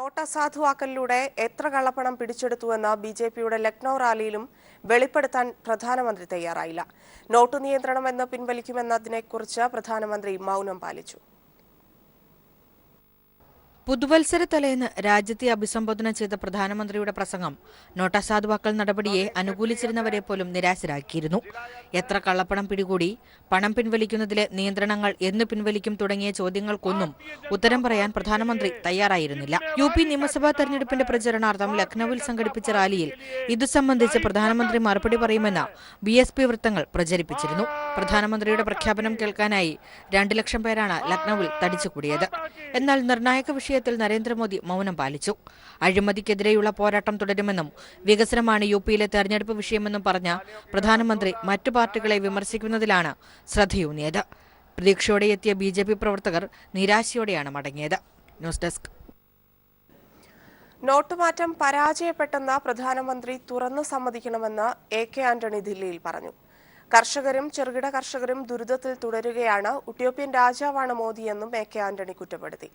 Not അസാധുവാക്കലിലൂടെ എത്ര കള്ളപ്പണം പിടിച്ചെടുത്തുവെന്ന് ബിജെപിയുടെ ലക്നൌ റാലിയിലും വെളിപ്പെടുത്താൻ പ്രധാനമന്ത്രി തയ്യാറായില്ല. നോട്ട് നിയന്ത്രണം എന്ന് പിൻവലിക്കുമെന്നതിനെക്കുറിച്ച് പ്രധാനമന്ത്രി മൗനം പാലിച്ചു. പുതുവത്സര തലേന്ന് രാജ്യത്തെ അഭിസംബോധന ചെയ്ത പ്രധാനമന്ത്രിയുടെ പ്രസംഗം നോട്ട് അസാധുവാക്കൽ നടപടിയെ അനുകൂലിച്ചിരുന്നവരെ പോലും നിരാശരാക്കിയിരുന്നു. എത്ര കള്ളപ്പണം പിടികൂടി, പണം പിൻവലിക്കുന്നതിലെ നിയന്ത്രണങ്ങൾ എന്ന് പിൻവലിക്കും തുടങ്ങിയ ചോദ്യങ്ങൾക്കൊന്നും ഉത്തരം പറയാൻ പ്രധാനമന്ത്രി തയ്യാറായിരുന്നില്ല. UP നിയമസഭാ തെരഞ്ഞെടുപ്പിന്റെ പ്രചരണാർത്ഥം ലക്നൌവിൽ സംഘടിപ്പിച്ച റാലിയിൽ ഇതു സംബന്ധിച്ച് പ്രധാനമന്ത്രി മറുപടി പറയുമെന്ന് BSP വൃത്തങ്ങൾ പ്രചരിപ്പിച്ചിരുന്നു. പ്രധാനമന്ത്രിയുടെ പ്രഖ്യാപനം കേൾക്കാനായി 2 ലക്ഷം പേരാണ് ലക്നൌവിൽ തടിച്ചുകൂടിയത്. എന്നാൽ നിർണായക വിഷയത്തിൽ നരേന്ദ്രമോദി മൗനം പാലിച്ചു. അഴിമതിക്കെതിരെയുള്ള പോരാട്ടം തുടരുമെന്നും വികസനമാണ് UPയിലെ തെരഞ്ഞെടുപ്പ് വിഷയമെന്നും പറഞ്ഞ പ്രധാനമന്ത്രി മറ്റു പാർട്ടികളെ വിമർശിക്കുന്നതിലാണ് ശ്രദ്ധയൂന്നിയത്. പ്രതീക്ഷയോടെ എത്തിയ BJP പ്രവർത്തകർ നിരാശയോടെയാണ് മടങ്ങിയത്. News desk. നോട്ട് മാറ്റം പരാജയപ്പെട്ടെന്ന് പ്രധാനമന്ത്രി തുറന്നു സമ്മതിക്കണമെന്ന് AK ആന്റണി ദില്ലിയിൽ പറഞ്ഞു. കർഷകരും ചെറുകിട കർഷകരും ദുരിതത്തിൽ തുടരുകയാണ്. ഉട്ടോപ്യൻ രാജാവാണ് മോദിയെന്നും AK ആന്റണി കുറ്റപ്പെടുത്തി.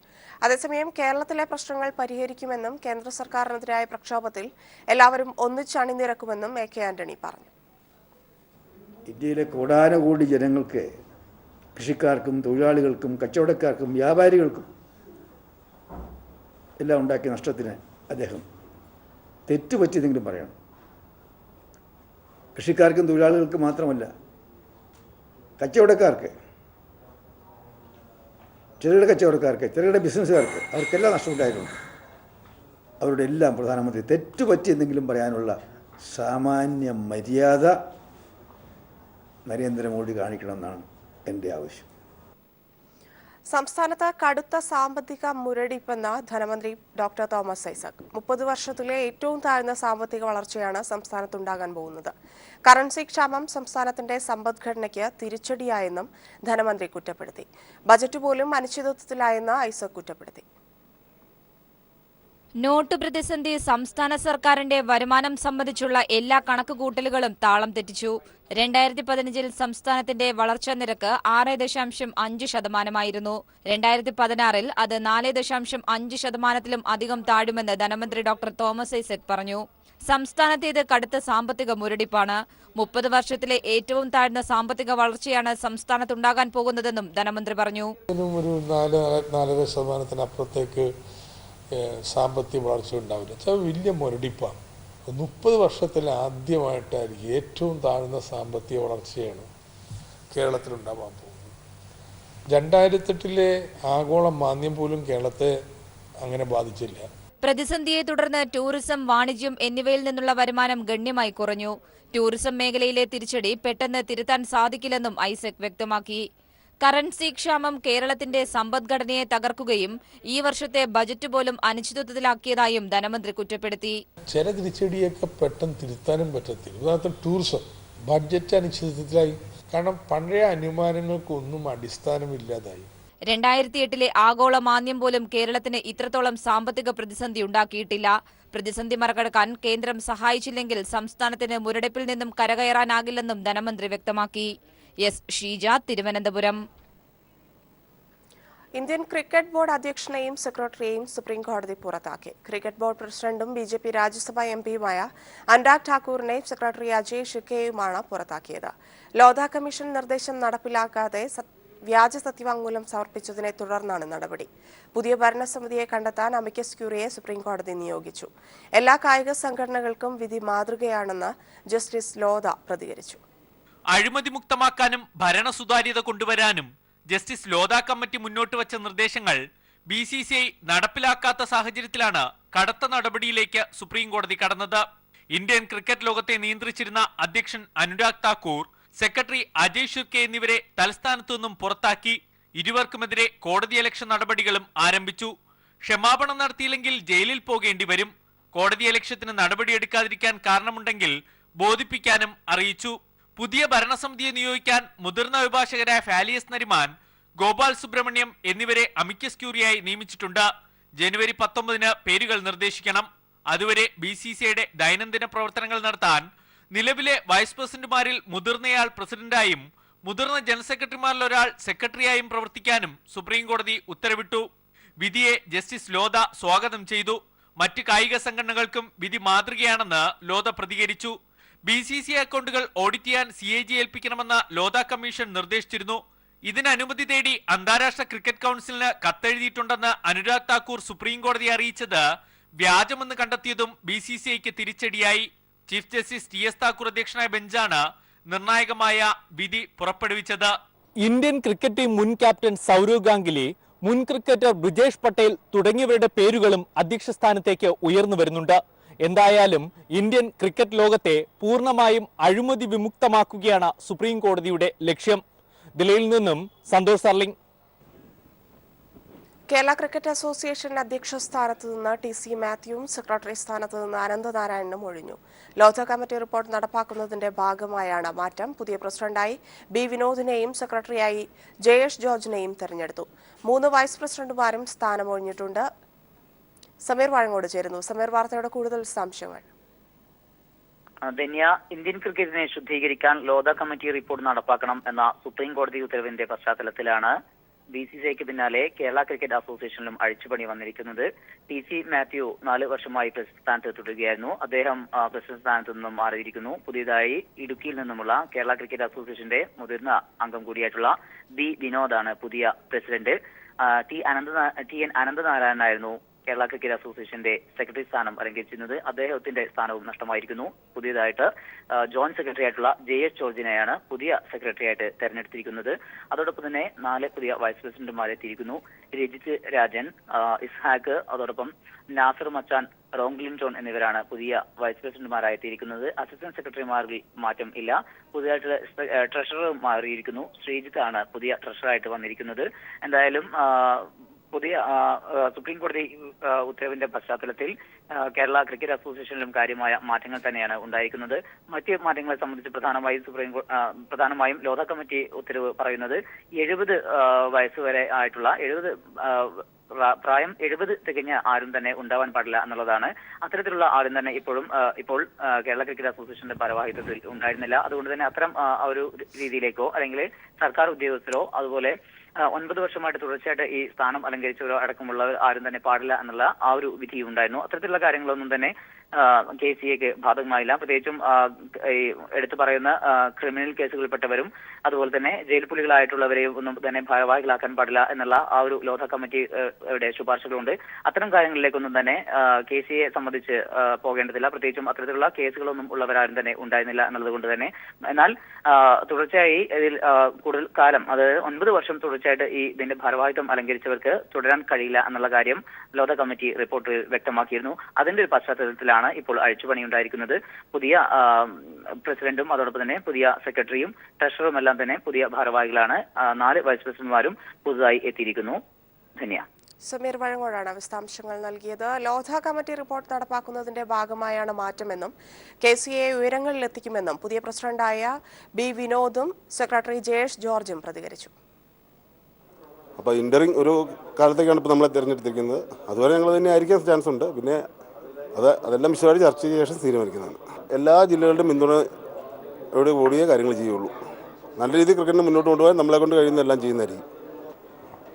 അതേസമയം കേരളത്തിലെ പ്രശ്നങ്ങൾ പരിഹരിക്കുമെന്നും കേന്ദ്ര സർക്കാരിനെതിരായ പ്രക്ഷോഭത്തിൽ എല്ലാവരും ഒന്നിച്ചണിനിരക്കുമെന്നും AK ആന്റണി പറഞ്ഞു. ഇന്ത്യയിലെ കോടാനുകോടി ജനങ്ങൾക്ക്, കൃഷിക്കാർക്കും തൊഴിലാളികൾക്കും കച്ചവടക്കാർക്കും വ്യാപാരികൾക്കും എല്ലാം ഉണ്ടാക്കിയ നഷ്ടത്തിന് അദ്ദേഹം തെറ്റുപറ്റിയതെങ്കിലും പറയണം. കൃഷിക്കാർക്കും തൊഴിലാളികൾക്ക് മാത്രമല്ല, കച്ചവടക്കാർക്ക്, ചെറുകിട കച്ചവടക്കാർക്ക്, ചെറുകിട ബിസിനസ്സുകാർക്ക്, അവർക്കെല്ലാം നഷ്ടമുണ്ടായിട്ടുണ്ട്. അവരുടെ എല്ലാം പ്രധാനമന്ത്രി തെറ്റുപറ്റിയെന്തെങ്കിലും പറയാനുള്ള സാമാന്യ മര്യാദ നരേന്ദ്രമോദി കാണിക്കണമെന്നാണ് എൻ്റെ ആവശ്യം. സംസ്ഥാനത്ത് കടുത്ത സാമ്പത്തിക മുരടിപ്പെന്ന് ധനമന്ത്രി ഡോക്ടർ തോമസ് ഐസക്. 30 വർഷത്തിലെ ഏറ്റവും താഴ്ന്ന സാമ്പത്തിക വളർച്ചയാണ് സംസ്ഥാനത്തുണ്ടാകാൻ പോകുന്നത്. കറൻസി ക്ഷാമം സംസ്ഥാനത്തിന്റെ സമ്പദ്ഘടനയ്ക്ക് തിരിച്ചടിയായെന്നും ധനമന്ത്രി കുറ്റപ്പെടുത്തി. ബജറ്റ് പോലും അനിശ്ചിതത്വത്തിലായെന്ന് ഐസക് കുറ്റപ്പെടുത്തി. നോട്ട് പ്രതിസന്ധി സംസ്ഥാന സർക്കാരിന്റെ വരുമാനം സംബന്ധിച്ചുള്ള എല്ലാ കണക്കുകൂട്ടലുകളും താളം തെറ്റിച്ചു. 2015 സംസ്ഥാനത്തിന്റെ വളർച്ചാ നിരക്ക് 6.5%. 2016 അത് 4.5% അധികം താഴുമെന്ന് ധനമന്ത്രി ഡോക്ടർ തോമസ് ഐസക് പറഞ്ഞു. സംസ്ഥാനത്തേത് കടുത്ത സാമ്പത്തിക മുരടിപ്പാണ്. 30 വർഷത്തിലെ ഏറ്റവും താഴ്ന്ന സാമ്പത്തിക വളർച്ചയാണ് സംസ്ഥാനത്തുണ്ടാകാൻ പോകുന്നതെന്നും ധനമന്ത്രി പറഞ്ഞു. ഒരു 4.5%-അപ്പുറത്തേക്ക് സാമ്പത്തിക വളർച്ച ഉണ്ടാവില്ല. വലിയ മുരടിപ്പാണ്. 30 വർഷത്തിൽ ആദ്യമായിട്ടായിരിക്കും ഏറ്റവും താഴ്ന്ന സാമ്പത്തിക വളർച്ചയാണ് കേരളത്തിലുണ്ടാവാൻ പോകുന്നത്. 2008 ആഗോള മാന്ദ്യം പോലും കേരളത്തെ അങ്ങനെ ബാധിച്ചില്ല. പ്രതിസന്ധിയെ തുടർന്ന് ടൂറിസം, വാണിജ്യം എന്നിവയിൽ നിന്നുള്ള വരുമാനം ഗണ്യമായി കുറഞ്ഞു. ടൂറിസം മേഖലയിലെ തിരിച്ചടി പെട്ടെന്ന് തിരുത്താൻ സാധിക്കില്ലെന്നും ഐസക് വ്യക്തമാക്കി. കറൻസി ക്ഷാമം കേരളത്തിന്റെ സമ്പദ്ഘടനയെ തകർക്കുകയും ഈ വർഷത്തെ ബജറ്റ് പോലും അനിശ്ചിതത്വത്തിലാക്കിയതായും ധനമന്ത്രി കുറ്റപ്പെടുത്തി. ചില തിരിച്ചടിയൊക്കെ പെട്ടെന്ന് തിരുത്താനും പറ്റത്തില്ല. ഉദാഹരണത്തിന് ടൂറിസം ബഡ്ജറ്റ് അനിശ്ചിതത്വത്തിലായി. കാരണം പഴയ അനുമാനങ്ങൾക്കൊന്നും അടിസ്ഥാനമില്ലാതായി. 2008 ആഗോള മാന്ദ്യം പോലും കേരളത്തിന് ഇത്രത്തോളം സാമ്പത്തിക പ്രതിസന്ധി ഉണ്ടാക്കിയിട്ടില്ല. പ്രതിസന്ധി മറികടക്കാൻ കേന്ദ്രം സഹായിച്ചില്ലെങ്കിൽ സംസ്ഥാനത്തിന് മുരടിപ്പിൽ നിന്നും കരകയറാനാകില്ലെന്നും ധനമന്ത്രി വ്യക്തമാക്കി. Sheeja, Thiruvananthapuram. Indian cricket board അധ്യക്ഷനെയും സെക്രട്ടറിയെയും സുപ്രീം കോടതി പുറത്താക്കി. ക്രിക്കറ്റ് ബോർഡ് പ്രസിഡന്റും BJP രാജ്യസഭാ MPയുമായ അനുരാഗ് ഠാക്കൂറിനെയും സെക്രട്ടറി അജയ് ഷിർക്കെയുമാണ് പുറത്താക്കിയത്. ലോധ കമ്മീഷൻ നിർദ്ദേശം നടപ്പിലാക്കാതെ വ്യാജ സത്യവാങ്മൂലം സമർപ്പിച്ചതിനെ തുടർന്നാണ് നടപടി. പുതിയ ഭരണസമിതിയെ കണ്ടെത്താൻ അമിക്കസ് ക്യൂറിയെ സുപ്രീം കോടതി നിയോഗിച്ചു. എല്ലാ കായിക സംഘടനകൾക്കും വിധി മാതൃകയാണെന്ന് ജസ്റ്റിസ് ലോധ പ്രതികരിച്ചു. അഴിമതി മുക്തമാക്കാനും ഭരണ സുതാര്യത കൊണ്ടുവരാനും ജസ്റ്റിസ് ലോധ കമ്മിറ്റി മുന്നോട്ട് വച്ച നിർദ്ദേശങ്ങൾ BCCI നടപ്പിലാക്കാത്ത സാഹചര്യത്തിലാണ് കടുത്ത നടപടിയിലേക്ക് സുപ്രീം കോടതി കടന്നത്. ഇന്ത്യൻ ക്രിക്കറ്റ് ലോകത്തെ നിയന്ത്രിച്ചിരുന്ന അധ്യക്ഷൻ അനുരാഗ് താക്കൂർ, സെക്രട്ടറി അജയ് ഷിർക്കെ എന്നിവരെ തലസ്ഥാനത്തു നിന്നും പുറത്താക്കി. ഇരുവർക്കുമെതിരെ കോടതിയലക്ഷ്യ നടപടികളും ആരംഭിച്ചു. ക്ഷമാപണം നടത്തിയില്ലെങ്കിൽ ജയിലിൽ പോകേണ്ടി വരും. കോടതിയലക്ഷ്യത്തിന് നടപടിയെടുക്കാതിരിക്കാൻ കാരണമുണ്ടെങ്കിൽ ബോധിപ്പിക്കാനും അറിയിച്ചു. പുതിയ ഭരണസമിതിയെ നിയോഗിക്കാൻ മുതിർന്ന അഭിഭാഷകരായ ഫാലിയസ് നരിമാൻ, ഗോപാൽ സുബ്രഹ്മണ്യം എന്നിവരെ അമിക്കസ് ക്യൂറിയായി നിയമിച്ചിട്ടുണ്ട്. ജനുവരി 19 പേരുകൾ നിർദ്ദേശിക്കണം. അതുവരെ BCCIയുടെ ദൈനംദിന പ്രവർത്തനങ്ങൾ നടത്താൻ നിലവിലെ വൈസ് പ്രസിഡന്റുമാരിൽ മുതിർന്നയാൾ പ്രസിഡന്റായും മുതിർന്ന ജനറൽ സെക്രട്ടറിമാരിൽ ഒരാൾ സെക്രട്ടറിയായും പ്രവർത്തിക്കാനും സുപ്രീം കോടതി ഉത്തരവിട്ടു. വിധിയെ ജസ്റ്റിസ് ലോധ സ്വാഗതം ചെയ്തു. മറ്റ് കായിക സംഘടനകൾക്കും വിധി മാതൃകയാണെന്ന് ലോധ പ്രതികരിച്ചു. BCCI അക്കൗണ്ടുകൾ ഓഡിറ്റ് ചെയ്യാൻ CAG ഏൽപ്പിക്കണമെന്ന് ലോധ കമ്മീഷൻ നിർദ്ദേശിച്ചിരുന്നു. ഇതിന് അനുമതി തേടി അന്താരാഷ്ട്ര ക്രിക്കറ്റ് കൗൺസിലിന് കത്തെഴുതിയിട്ടുണ്ടെന്ന് അനുരാഗ് താക്കൂർ സുപ്രീം കോടതിയെ അറിയിച്ചത് വ്യാജമെന്ന് കണ്ടെത്തിയതും BCCIക്ക് തിരിച്ചടിയായി. ചീഫ് ജസ്റ്റിസ് TS താക്കൂർ അധ്യക്ഷനായ ബെഞ്ചാണ് നിർണായകമായ വിധി പുറപ്പെടുവിച്ചത്. ഇന്ത്യൻ ക്രിക്കറ്റ് ടീം മുൻ ക്യാപ്റ്റൻ സൗരവ് ഗാംഗുലി, മുൻ ക്രിക്കറ്റർ ബ്രിജേഷ് പട്ടേൽ തുടങ്ങിയവരുടെ പേരുകളും അധ്യക്ഷ സ്ഥാനത്തേക്ക് ഉയർന്നു വരുന്നുണ്ട്. എന്തായാലും ഇന്ത്യൻ ക്രിക്കറ്റ് ലോകത്തെ പൂർണ്ണമായും അഴിമതി വിമുക്തമാക്കുകയാണ് സുപ്രീം കോടതിയുടെ ലക്ഷ്യം. ദില്ലിയിൽ നിന്നും സന്തോഷ് സർലിംഗ്. കേരള ക്രിക്കറ്റ് അസോസിയേഷൻ അധ്യക്ഷ സ്ഥാനത്ത് നിന്ന് TC മാത്യുവും സെക്രട്ടറി സ്ഥാനത്ത് നിന്ന് അനന്തനാരായണനും ഒഴിഞ്ഞു. ലോധ കമ്മിറ്റി റിപ്പോർട്ട് നടപ്പാക്കുന്നതിന്റെ ഭാഗമായാണ് മാറ്റം. പുതിയ പ്രസിഡന്റായി B വിനോദിനെയും സെക്രട്ടറിയായി JS ജോർജിനെയും തെരഞ്ഞെടുത്തു. 3 വൈസ് പ്രസിഡന്റുമാരും സ്ഥാനമൊഴിഞ്ഞിട്ടുണ്ട്. സമീർ വാഴങ്ങോട് ചേരുന്നു. സമീർ, വാർത്തയുടെ കൂടുതൽ വിശദാംശങ്ങൾ. ധന്യ, ഇന്ത്യൻ ക്രിക്കറ്റിനെ ശുദ്ധീകരിക്കാൻ ലോധ കമ്മിറ്റി റിപ്പോർട്ട് നടപ്പാക്കണം എന്ന സുപ്രീം കോടതി ഉത്തരവിന്റെ പശ്ചാത്തലത്തിലാണ് BCCIക്ക് പിന്നാലെ കേരള ക്രിക്കറ്റ് അസോസിയേഷനിലും അഴിച്ചുപണി വന്നിരിക്കുന്നത്. TC മാത്യു 4 വർഷമായി പ്രസിഡന്റ് സ്ഥാനത്ത് തുടരുകയായിരുന്നു. അദ്ദേഹം പ്രസിഡന്റ് സ്ഥാനത്ത് നിന്നും മാറിയിരിക്കുന്നു. പുതിയതായി ഇടുക്കിയിൽ നിന്നുമുള്ള കേരള ക്രിക്കറ്റ് അസോസിയേഷന്റെ മുതിർന്ന അംഗം കൂടിയായിട്ടുള്ള B വിനോദാണ് പുതിയ പ്രസിഡന്റ്. TN അനന്തനാരായണനായിരുന്നു കേരള ക്രിക്കറ്റ് അസോസിയേഷന്റെ സെക്രട്ടറി സ്ഥാനം അലങ്കരിച്ചിരുന്നത്. അദ്ദേഹത്തിന്റെ സ്ഥാനവും നഷ്ടമായിരിക്കുന്നു. പുതിയതായിട്ട് ജോയിന്റ് സെക്രട്ടറി ആയിട്ടുള്ള JS ജോർജിനെയാണ് പുതിയ സെക്രട്ടറി ആയിട്ട് തെരഞ്ഞെടുത്തിരിക്കുന്നത്. അതോടൊപ്പം തന്നെ 4 പുതിയ വൈസ് പ്രസിഡന്റുമാരെ എത്തിയിരിക്കുന്നു. രജിത് രാജൻ, ഇസ്ഹാഖ്, അതോടൊപ്പം നാസർ മച്ചാൻ, റോങ്ലിൻ ജോൺ എന്നിവരാണ് പുതിയ വൈസ് പ്രസിഡന്റുമാരായി എത്തിയിരിക്കുന്നത്. അസിസ്റ്റന്റ് സെക്രട്ടറിമാരിൽ മാറ്റം ഇല്ല. പുതിയതായിട്ടുള്ള ട്രഷറർ മാറിയിരിക്കുന്നു. ശ്രീജിത്ത് ആണ് പുതിയ ട്രഷറായിട്ട് വന്നിരിക്കുന്നത്. എന്തായാലും പുതിയ സുപ്രീം കോടതി ഉത്തരവിന്റെ പശ്ചാത്തലത്തിൽ കേരള ക്രിക്കറ്റ് അസോസിയേഷനിലും കാര്യമായ മാറ്റങ്ങൾ തന്നെയാണ് ഉണ്ടായിരിക്കുന്നത്. മറ്റ് മാറ്റങ്ങളെ സംബന്ധിച്ച് പ്രധാനമായും ലോധ കമ്മിറ്റി ഉത്തരവ് പറയുന്നത് 70 വയസ്സ് വരെ ആയിട്ടുള്ള 70 പ്രായം 70 തികഞ്ഞ ആരും തന്നെ ഉണ്ടാവാൻ പാടില്ല എന്നുള്ളതാണ്. അത്തരത്തിലുള്ള ആരും തന്നെ ഇപ്പോൾ കേരള ക്രിക്കറ്റ് അസോസിയേഷന്റെ ഭാരവാഹിത്വത്തിൽ ഉണ്ടായിരുന്നില്ല. അതുകൊണ്ട് തന്നെ അത്തരം ഒരു രീതിയിലേക്കോ അല്ലെങ്കിൽ സർക്കാർ ഉദ്യോഗസ്ഥരോ അതുപോലെ 9 വർഷമായിട്ട് തുടർച്ചയായിട്ട് ഈ സ്ഥാനം അലങ്കരിച്ചവരോ അടക്കമുള്ളവർ ആരും തന്നെ പാടില്ല എന്നുള്ള ആ ഒരു വിധി ഉണ്ടായിരുന്നു. അത്തരത്തിലുള്ള കാര്യങ്ങളൊന്നും തന്നെ KCAക്ക് ബാധകമായില്ല. പ്രത്യേകിച്ചും എടുത്തു പറയുന്ന ക്രിമിനൽ കേസുകളിൽപ്പെട്ടവരും അതുപോലെ തന്നെ ജയിൽ പുള്ളികളായിട്ടുള്ളവരെയും ഒന്നും തന്നെ ഭാരവാഹികളാക്കാൻ പാടില്ല എന്നുള്ള ആ ഒരു ലോധ കമ്മിറ്റിയുടെ ശുപാർശകളുണ്ട്. അത്തരം കാര്യങ്ങളിലേക്കൊന്നും തന്നെ KCAയെ സംബന്ധിച്ച് പോകേണ്ടതില്ല. പ്രത്യേകിച്ചും അത്തരത്തിലുള്ള കേസുകളൊന്നും ഉള്ളവരാരും തന്നെ ഉണ്ടായിരുന്നില്ല എന്നുള്ളത് കൊണ്ട് തന്നെ. എന്നാൽ തുടർച്ചയായി ഇതിൽ കൂടുതൽ കാലം, അതായത് 9 വർഷം തുടർച്ചയായിട്ട് ഇതിന്റെ ഭാരവാഹിത്വം അലങ്കരിച്ചവർക്ക് തുടരാൻ കഴിയില്ല എന്നുള്ള കാര്യം ലോധ കമ്മിറ്റി റിപ്പോർട്ടിൽ വ്യക്തമാക്കിയിരുന്നു. അതിന്റെ ഒരു പശ്ചാത്തലത്തിലാണ് ഇപ്പോൾ അഴിച്ചുപണി ഉണ്ടായിരിക്കുന്നത്. പുതിയ പ്രസിഡന്റും അതോടൊപ്പം തന്നെ പുതിയ സെക്രട്ടറിയും ട്രഷററും എല്ലാം തന്നെ പുതിയ ഭാരവാഹികളാണ്. 4 വൈസ് പ്രസിഡന്റുമാരും പുതുതായി എത്തിയിരിക്കുന്നു. ധന്യ. സമീർ വഴങ്ങോടാണ് വിശദാംശങ്ങൾ നൽകിയത്. ലോധ കമ്മിറ്റി റിപ്പോർട്ട് നടപ്പാക്കുന്നതിന്റെ ഭാഗമായാണ് മാറ്റമെന്നും KCAയെ ഉയരങ്ങളിലെത്തിക്കുമെന്നും പുതിയ പ്രസിഡന്റായ B വിനോദും സെക്രട്ടറി JS ജോർജും പ്രതികരിച്ചു. അപ്പോൾ ഇന്ററിംഗ് ഒരു കാലത്തേക്കാണ് ഇപ്പോൾ നമ്മളെ തിരഞ്ഞെടുത്തിരിക്കുന്നത്. അതുവരെ ഞങ്ങൾ തന്നെ ആയിരിക്കാൻ ചാൻസ് ഉണ്ട്. പിന്നെ അതെല്ലാം വിശദമായിട്ട് ചർച്ച ചെയ്ത ശേഷം തീരുമാനിക്കുന്നതാണ്. എല്ലാ ജില്ലകളുടെയും പിന്തുണയോട് കൂടിയേ കാര്യങ്ങൾ ചെയ്യുള്ളൂ. നല്ല രീതിയിൽ ക്രിക്കറ്റിനെ മുന്നോട്ട് കൊണ്ടുപോകാൻ നമ്മളെ കൊണ്ട് കഴിയുന്ന എല്ലാം ചെയ്യുന്നതായിരിക്കും.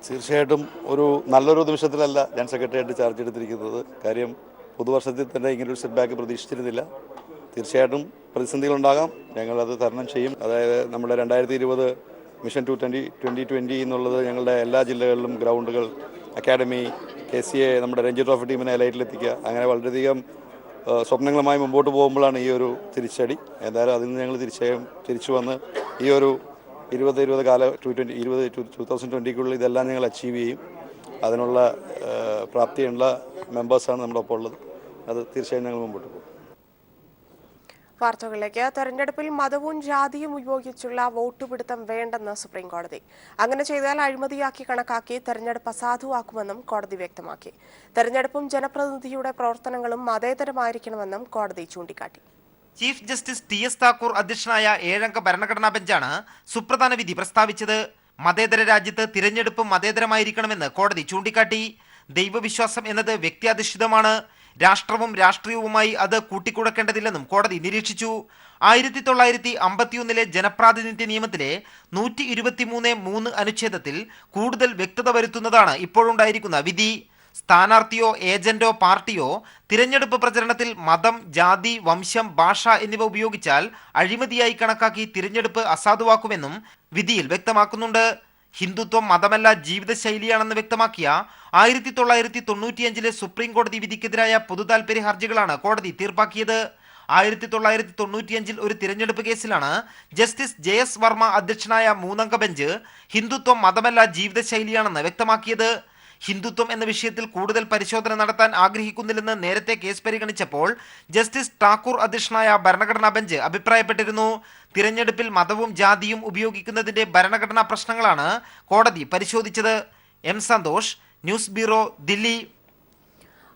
തീർച്ചയായിട്ടും ഒരു നല്ലൊരു നിമിഷത്തിലല്ല ഞാൻ സെക്രട്ടറിയായിട്ട് ചാർജ് എടുത്തിരിക്കുന്നത്. കാര്യം പുതുവർഷത്തിൽ തന്നെ ഇങ്ങനൊരു സെറ്റ് ബാക്ക് പ്രതീക്ഷിച്ചിരുന്നില്ല. തീർച്ചയായിട്ടും പ്രതിസന്ധികളുണ്ടാകാം, ഞങ്ങളത് തരണം ചെയ്യും. അതായത് നമ്മുടെ 2020 മിഷൻ 2020 എന്നുള്ളത് ഞങ്ങളുടെ എല്ലാ ജില്ലകളിലും ഗ്രൗണ്ടുകൾ, അക്കാഡമി, KCA നമ്മുടെ രഞ്ജി ട്രോഫി ടീമിനെ ലൈറ്റിലെത്തിക്കുക, അങ്ങനെ വളരെയധികം സ്വപ്നങ്ങളുമായി മുമ്പോട്ട് പോകുമ്പോഴാണ് ഈ ഒരു തിരിച്ചടി. എന്തായാലും അതിൽ നിന്ന് ഞങ്ങൾ തിരിച്ചു വന്ന് ഈ ഒരു 2020 ഇതെല്ലാം ഞങ്ങൾ അച്ചീവ് ചെയ്യും. അതിനുള്ള പ്രാപ്തിയുള്ള മെമ്പേഴ്സാണ് നമ്മുടെ ഒപ്പം ഉള്ളത്. അത് തീർച്ചയായും ഞങ്ങൾ മുമ്പോട്ട് പോകും. വാർത്തകളിലേക്ക്. തെരഞ്ഞെടുപ്പിൽ മതവും ജാതിയും ഉപയോഗിച്ചുള്ള വോട്ടുപിടുത്തം വേണ്ടെന്ന് സുപ്രീം കോടതി. അങ്ങനെ ചെയ്താൽ അഴിമതിയാക്കി കണക്കാക്കി തെരഞ്ഞെടുപ്പ് അസാധുവാക്കുമെന്നും കോടതി വ്യക്തമാക്കി. തെരഞ്ഞെടുപ്പും ജനപ്രതിനിധിയുടെ പ്രവർത്തനങ്ങളും മതേതരമായിരിക്കണമെന്നും കോടതി ചൂണ്ടിക്കാട്ടി. ചീഫ് ജസ്റ്റിസ് TS താക്കൂർ അധ്യക്ഷനായ 7-അംഗ ഭരണഘടനാ ബെഞ്ചാണ് സുപ്രധാന വിധി പ്രസ്താവിച്ചത്. മതേതര രാജ്യത്ത് തിരഞ്ഞെടുപ്പും മതേതരമായിരിക്കണമെന്ന് കോടതി ചൂണ്ടിക്കാട്ടി. ദൈവവിശ്വാസം എന്നത് വ്യക്തിയധിഷ്ഠിതമാണ്. രാഷ്ട്രവും രാഷ്ട്രീയവുമായി അത് കൂട്ടിക്കുഴക്കേണ്ടതില്ലെന്നും കോടതി നിരീക്ഷിച്ചു. 1951 ജനപ്രാതിനിധ്യ നിയമത്തിലെ 123(3) അനുച്ഛേദത്തിൽ കൂടുതൽ വ്യക്തത വരുത്തുന്നതാണ് ഇപ്പോഴുണ്ടായിരിക്കുന്ന വിധി. സ്ഥാനാർത്ഥിയോ ഏജന്റോ പാർട്ടിയോ തിരഞ്ഞെടുപ്പ് പ്രചരണത്തിൽ മതം, ജാതി, വംശം, ഭാഷ എന്നിവ ഉപയോഗിച്ചാൽ അഴിമതിയായി കണക്കാക്കി തിരഞ്ഞെടുപ്പ് അസാധുവാക്കുമെന്നും വിധിയിൽ വ്യക്തമാക്കുന്നുണ്ട്. ഹിന്ദുത്വം മതമല്ല ജീവിതശൈലിയാണെന്ന് വ്യക്തമാക്കിയ 1995 സുപ്രീം കോടതി വിധിക്കെതിരായ പൊതുതാൽപര്യ ഹർജികളാണ് കോടതി തീർപ്പാക്കിയത്. 1995 ഒരു തിരഞ്ഞെടുപ്പ് കേസിലാണ് ജസ്റ്റിസ് JS വർമ്മ അധ്യക്ഷനായ 3-അംഗ ബെഞ്ച് ഹിന്ദുത്വം മതമല്ല ജീവിതശൈലിയാണെന്ന് വ്യക്തമാക്കിയത്. ഹിന്ദുത്വം എന്ന വിഷയത്തിൽ കൂടുതൽ പരിശോധന നടത്താൻ ആഗ്രഹിക്കുന്നില്ലെന്ന് നേരത്തെ കേസ് പരിഗണിച്ചപ്പോൾ ജസ്റ്റിസ് ഠാക്കൂർ അധ്യക്ഷനായ ഭരണഘടനാ ബെഞ്ച് അഭിപ്രായപ്പെട്ടിരുന്നു. തിരഞ്ഞെടുപ്പിൽ മതവും ജാതിയും ഉപയോഗിക്കുന്നതിന്റെ ഭരണഘടനാ പ്രശ്നങ്ങളാണ് കോടതി പരിശോധിച്ചത്. M. Santhosh, news bureau, Delhi.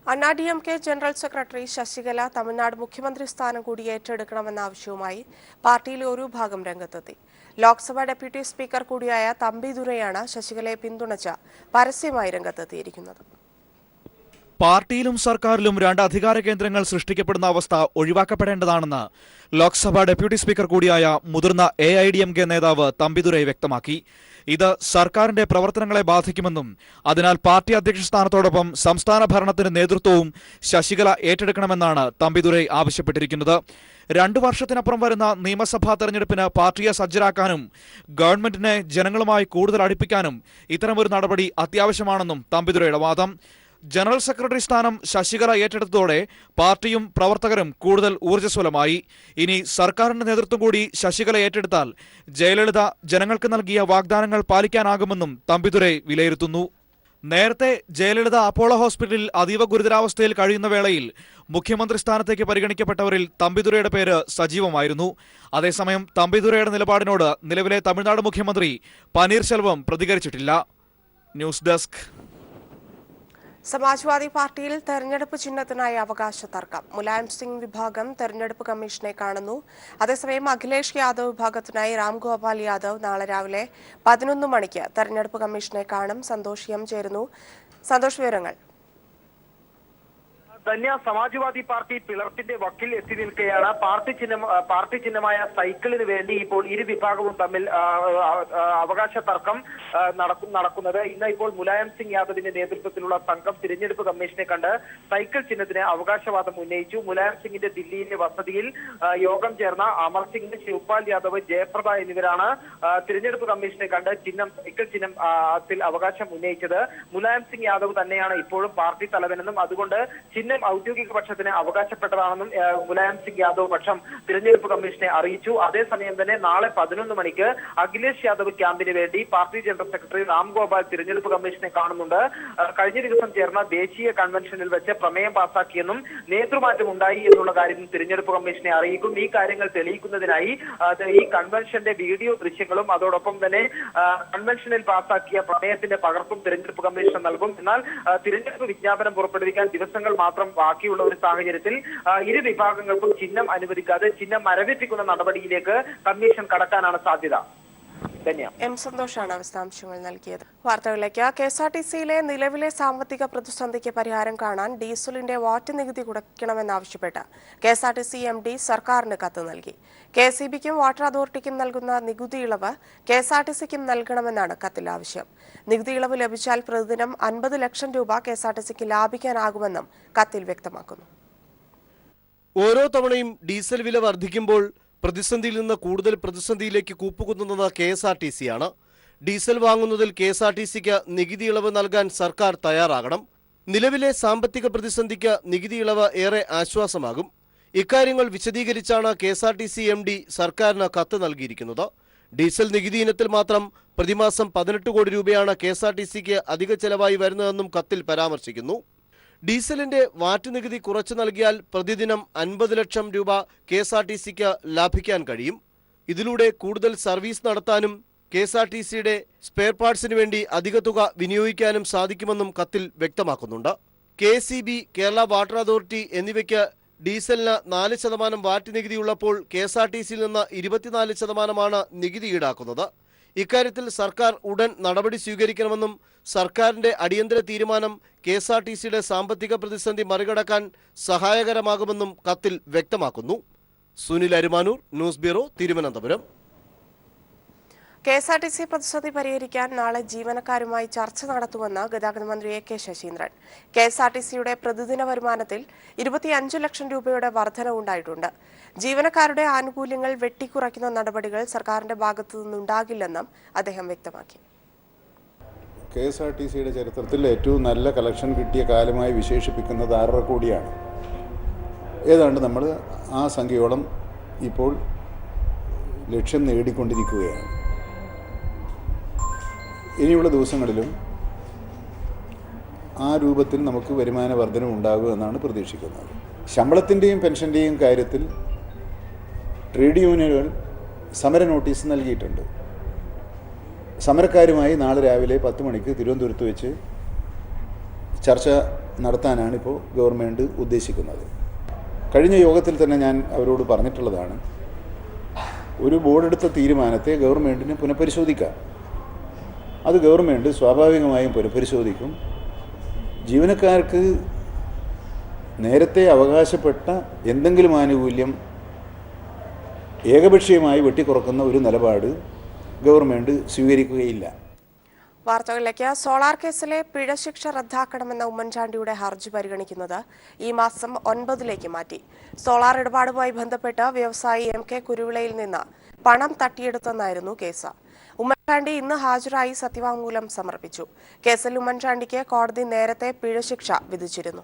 അണ്ണാ-DMK ജനറൽ സെക്രട്ടറി ശശികല തമിഴ്നാട് മുഖ്യമന്ത്രി സ്ഥാനം കൂടി ഏറ്റെടുക്കണമെന്ന ആവശ്യവുമായി പാർട്ടിയിലെ ഒരു ഭാഗം രംഗത്തെത്തി. ലോക്സഭാ ഡെപ്യൂട്ടി സ്പീക്കർ കൂടിയായ തമ്പിദുരൈയാണ് ശശികലയെ പിന്തുണച്ച പരസ്യമായി രംഗത്തെത്തിയിരിക്കുന്നത്. പാർട്ടിയിലും സർക്കാരിലും രണ്ട് അധികാര കേന്ദ്രങ്ങൾ സൃഷ്ടിക്കപ്പെടുന്ന അവസ്ഥ ഒഴിവാക്കപ്പെടേണ്ടതാണെന്ന് ലോക്സഭാ ഡെപ്യൂട്ടി സ്പീക്കർ കൂടിയായ മുതിർന്ന AIDMK നേതാവ് തമ്പിദുരൈ വ്യക്തമാക്കി. ഇത് സർക്കാരിന്റെ പ്രവർത്തനങ്ങളെ ബാധിക്കുമെന്നും അതിനാൽ പാർട്ടി അധ്യക്ഷ സ്ഥാനത്തോടൊപ്പം സംസ്ഥാന ഭരണത്തിന്റെ നേതൃത്വവും ശശികല ഏറ്റെടുക്കണമെന്നാണ് തമ്പിദുരൈ ആവശ്യപ്പെട്ടിരിക്കുന്നത്. 2 വർഷത്തിനപ്പുറം വരുന്ന നിയമസഭാ തെരഞ്ഞെടുപ്പിന് പാർട്ടിയെ സജ്ജരാക്കാനും ഗവൺമെന്റിനെ ജനങ്ങളുമായി കൂടുതൽ അടുപ്പിക്കാനും ഇത്തരമൊരു നടപടി അത്യാവശ്യമാണെന്നും തമ്പിദുരൈയുടെ വാദം. ജനറൽ സെക്രട്ടറി സ്ഥാനം ശശികല ഏറ്റെടുത്തതോടെ പാർട്ടിയും പ്രവർത്തകരും കൂടുതൽ ഊർജ്ജസ്വലമായി. ഇനി സർക്കാരിന്റെ നേതൃത്വം കൂടി ശശികല ഏറ്റെടുത്താൽ ജയലളിത ജനങ്ങൾക്ക് നൽകിയ വാഗ്ദാനങ്ങൾ പാലിക്കാനാകുമെന്നും തമ്പിദുരൈ വിലയിരുത്തുന്നു. നേരത്തെ ജയലളിത അപ്പോളോ ഹോസ്പിറ്റലിൽ അതീവ ഗുരുതരാവസ്ഥയിൽ കഴിയുന്ന വേളയിൽ മുഖ്യമന്ത്രി സ്ഥാനത്തേക്ക് പരിഗണിക്കപ്പെട്ടവരിൽ തമ്പിദുരൈയുടെ പേര് സജീവമായിരുന്നു. അതേസമയം തമ്പിദുരൈയുടെ നിലപാടിനോട് നിലവിലെ തമിഴ്നാട് മുഖ്യമന്ത്രി പനീർശെൽവം പ്രതികരിച്ചിട്ടില്ല. News desk. സമാജ്വാദി പാർട്ടിയിൽ തെരഞ്ഞെടുപ്പ് ചിഹ്നത്തിനായി അവകാശ തർക്കം. മുലായം സിംഗ് വിഭാഗം തെരഞ്ഞെടുപ്പ് കമ്മീഷനെ കാണുന്നു. അതേസമയം അഖിലേഷ് യാദവ് വിഭാഗത്തിനായി രാംഗോപാൽ യാദവ് നാളെ രാവിലെ 11 മണിക്ക് തെരഞ്ഞെടുപ്പ് കമ്മീഷനെ കാണും. സന്തോഷ് എം ചേരുന്നു. സന്തോഷ്, വിവരങ്ങൾ. ധന്യ, സമാജ്വാദി പാർട്ടി പിളർപ്പിന്റെ വക്കിൽ എത്തി നിൽക്കുകയാണ്. പാർട്ടി ചിഹ്നമായ സൈക്കിളിന് വേണ്ടി ഇപ്പോൾ ഇരു വിഭാഗവും തമ്മിൽ അവകാശ തർക്കം നടക്കുന്നത്. ഇന്ന് ഇപ്പോൾ മുലായം സിംഗ് യാദവിന്റെ നേതൃത്വത്തിലുള്ള സംഘം തിരഞ്ഞെടുപ്പ് കമ്മീഷനെ കണ്ട് സൈക്കിൾ ചിഹ്നത്തിന് അവകാശവാദം ഉന്നയിച്ചു. മുലായം സിംഗിന്റെ ദില്ലിയിലെ വസതിയിൽ യോഗം ചേർന്ന അമർ സിംഗ്, ശിവപാൽ യാദവ്, ജയപ്രദ എന്നിവരാണ് തിരഞ്ഞെടുപ്പ് കമ്മീഷനെ കണ്ട് സൈക്കിൾ ചിഹ്നത്തിൽ അവകാശം ഉന്നയിച്ചത്. മുലായം സിംഗ് യാദവ് തന്നെയാണ് ഇപ്പോഴും പാർട്ടി തലവനെന്നും അതുകൊണ്ട് ചിഹ്നം ഔദ്യോഗിക പക്ഷത്തിന് അവകാശപ്പെട്ടതാണെന്നും മുലായം സിംഗ് യാദവ് പക്ഷം തിരഞ്ഞെടുപ്പ് കമ്മീഷനെ അറിയിച്ചു. അതേസമയം തന്നെ നാളെ 11 മണിക്ക് അഖിലേഷ് യാദവ് ക്യാമ്പിന് വേണ്ടി പാർട്ടി ജനറൽ സെക്രട്ടറി രാംഗോപാൽ തിരഞ്ഞെടുപ്പ് കമ്മീഷനെ കാണുന്നുണ്ട്. കഴിഞ്ഞ ദിവസം ചേർന്ന ദേശീയ കൺവെൻഷനിൽ വെച്ച് പ്രമേയം പാസാക്കിയെന്നും നേതൃമാറ്റം ഉണ്ടായി എന്നുള്ള കാര്യം തിരഞ്ഞെടുപ്പ് കമ്മീഷനെ അറിയിക്കും. ഈ കാര്യങ്ങൾ തെളിയിക്കുന്നതിനായി ഈ കൺവെൻഷന്റെ വീഡിയോ ദൃശ്യങ്ങളും അതോടൊപ്പം തന്നെ കൺവെൻഷനിൽ പാസാക്കിയ പ്രമേയത്തിന്റെ പകർപ്പും തിരഞ്ഞെടുപ്പ് കമ്മീഷൻ നൽകും. എന്നാൽ തിരഞ്ഞെടുപ്പ് വിജ്ഞാപനം പുറപ്പെടുവിക്കാൻ ദിവസങ്ങൾ മാത്രം ബാക്കിയുള്ള ഒരു സാഹചര്യത്തിൽ ഇരു വിഭാഗങ്ങൾക്കും ചിഹ്നം അനുവദിക്കാതെ ചിഹ്നം മരവിപ്പിക്കുന്ന നടപടിയിലേക്ക് കമ്മീഷൻ കടക്കാനാണ് സാധ്യത. എം സന്തോഷാണ് വിശദാംശങ്ങൾ നൽകിയത്. വാർത്തകളിലേക്ക്. KSRTCയിലെ നിലവിലെ സാമ്പത്തിക പ്രതിസന്ധിക്ക് പരിഹാരം കാണാൻ ഡീസലിന്റെ വാറ്റ് നികുതി കുറയ്ക്കണമെന്നാവശ്യപ്പെട്ട് KSRTC MD സർക്കാരിന് കത്ത് നൽകി. KSEBിക്കും വാട്ടർ അതോറിറ്റിക്കും നൽകുന്ന നികുതി ഇളവ് KSRTCക്കും നൽകണമെന്നാണ് കത്തിൽ ആവശ്യം. നികുതി ഇളവ് ലഭിച്ചാൽ പ്രതിദിനം 50 ലക്ഷം രൂപ KSRTCക്ക് ലാഭിക്കാനാകുമെന്നും കത്തിൽ വ്യക്തമാക്കുന്നു. ഓരോ തവണയും ഡീസൽ വില വർദ്ധിക്കുമ്പോൾ പ്രതിസന്ധിയിൽ നിന്ന് കൂടുതൽ പ്രതിസന്ധിയിലേക്ക് കൂപ്പുകുത്തുന്നത് KSRTCയാണ്. ഡീസൽ വാങ്ങുന്നതിൽ KSRTCക്ക് നികുതി ഇളവ് നൽകാൻ സർക്കാർ തയ്യാറാകണം. നിലവിലെ സാമ്പത്തിക പ്രതിസന്ധിക്ക് നികുതി ഇളവ് ഏറെ ആശ്വാസമാകും. ഇക്കാര്യങ്ങൾ വിശദീകരിച്ചാണ് KSRTC MD സർക്കാരിന് കത്ത് നൽകിയിരിക്കുന്നത്. ഡീസൽ നികുതി ഇനത്തിൽ മാത്രം പ്രതിമാസം 18 കോടി രൂപയാണ് KSRTCക്ക് അധിക ചെലവായി വരുന്നതെന്നും കത്തിൽ പരാമർശിക്കുന്നു. ഡീസലിന്റെ വാറ്റ് നികുതി കുറച്ചു നൽകിയാൽ പ്രതിദിനം 50 ലക്ഷം രൂപ KSRTCക്ക് ലാഭിക്കാൻ കഴിയും. ഇതിലൂടെ കൂടുതൽ സർവീസ് നടത്താനും KSRTCയുടെ സ്പെയർ പാർട്സിന് വേണ്ടി അധിക തുക വിനിയോഗിക്കാനും സാധിക്കുമെന്നും കത്തിൽ വ്യക്തമാക്കുന്നുണ്ട്. KSEB, കേരള വാട്ടർ അതോറിറ്റി എന്നിവയ്ക്ക് ഡീസലിന് 4% വാറ്റ് നികുതി ഉള്ളപ്പോൾ KSRTCയിൽ നിന്ന് 24% നികുതി ഈടാക്കുന്നത്. ഇക്കാര്യത്തിൽ സർക്കാർ ഉടൻ നടപടി സ്വീകരിക്കണമെന്നും സർക്കാരിന്റെ അടിയന്തര തീരുമാനം KSRTCയുടെ സാമ്പത്തിക പ്രതിസന്ധി മറികടക്കാൻ സഹായകരമാകുമെന്നും കത്തിൽ വ്യക്തമാക്കുന്നു. Sunil Arumanoor, news bureau, Thiruvananthapuram. KSRTC പ്രതിസന്ധി പരിഹരിക്കാൻ നാളെ ജീവനക്കാരുമായി ചർച്ച നടത്തുമെന്ന് ഗതാഗത മന്ത്രി AK ശശീന്ദ്രൻ. KSRTCയുടെ പ്രതിദിന വരുമാനത്തിൽ 25 ലക്ഷം രൂപയുടെ വർധനവുണ്ടായിട്ടുണ്ട്. ജീവനക്കാരുടെ ആനുകൂല്യങ്ങൾ വെട്ടിക്കുറയ്ക്കുന്ന നടപടികൾ സർക്കാരിന്റെ ഭാഗത്തു നിന്നുണ്ടാകില്ലെന്നും അദ്ദേഹം വ്യക്തമാക്കി. KSRTCയുടെ ചരിത്രത്തിൽ ഏറ്റവും നല്ല കളക്ഷൻ കിട്ടിയ കാലമായി വിശേഷിപ്പിക്കുന്നത് 6.5 കോടിയാണ്. ഏതാണ്ട് നമ്മൾ ആ സംഖ്യയോളം ഇപ്പോൾ ലക്ഷ്യം നേടിക്കൊണ്ടിരിക്കുകയാണ്. ഇനിയുള്ള ദിവസങ്ങളിലും ആ രൂപത്തിൽ നമുക്ക് വരുമാന വർധന ഉണ്ടാകുമെന്നാണ് പ്രതീക്ഷിക്കുന്നത്. ശമ്പളത്തിൻ്റെയും പെൻഷൻ്റെയും കാര്യത്തിൽ ട്രേഡ് യൂണിയനുകൾ സമര നോട്ടീസ് നൽകിയിട്ടുണ്ട്. സമരക്കാരുമായി നാളെ രാവിലെ 10 മണിക്ക് തിരുവനന്തപുരത്ത് വെച്ച് ചർച്ച നടത്താനാണ് ഇപ്പോൾ ഗവൺമെൻറ് ഉദ്ദേശിക്കുന്നത്. കഴിഞ്ഞ യോഗത്തിൽ തന്നെ ഞാൻ അവരോട് പറഞ്ഞിട്ടുള്ളതാണ്, ഒരു ബോർഡെടുത്ത തീരുമാനത്തെ ഗവൺമെൻറ്റിന് പുനഃപരിശോധിക്കാം. അത് ഗവൺമെൻറ് സ്വാഭാവികമായും പുനഃപരിശോധിക്കും. ജീവനക്കാർക്ക് നേരത്തെ അവകാശപ്പെട്ട എന്തെങ്കിലും ആനുകൂല്യം ഏകപക്ഷീയമായി വെട്ടിക്കുറക്കുന്ന ഒരു നിലപാട് ഗവൺമെൻറ് സ്വീകരിക്കുകയില്ല. വാർത്തകളിലേക്ക്. സോളാർ കേസിലെ പിഴശിക്ഷ റദ്ദാക്കണമെന്ന ഉമ്മൻചാണ്ടിയുടെ ഹർജി പരിഗണിക്കുന്നത് ഈ മാസം 9 മാറ്റി. സോളാർ ഇടപാടുമായി ബന്ധപ്പെട്ട് വ്യവസായി MK കുരുവിളയിൽ നിന്ന് പണം തട്ടിയെടുത്തെന്നായിരുന്നു കേസ്. ഉമ്മൻചാണ്ടി ഇന്ന് ഹാജരായി സത്യവാങ്മൂലം സമർപ്പിച്ചു. കേസിൽ ഉമ്മൻചാണ്ടിക്ക് കോടതി നേരത്തെ പിഴശിക്ഷ വിധിച്ചിരുന്നു.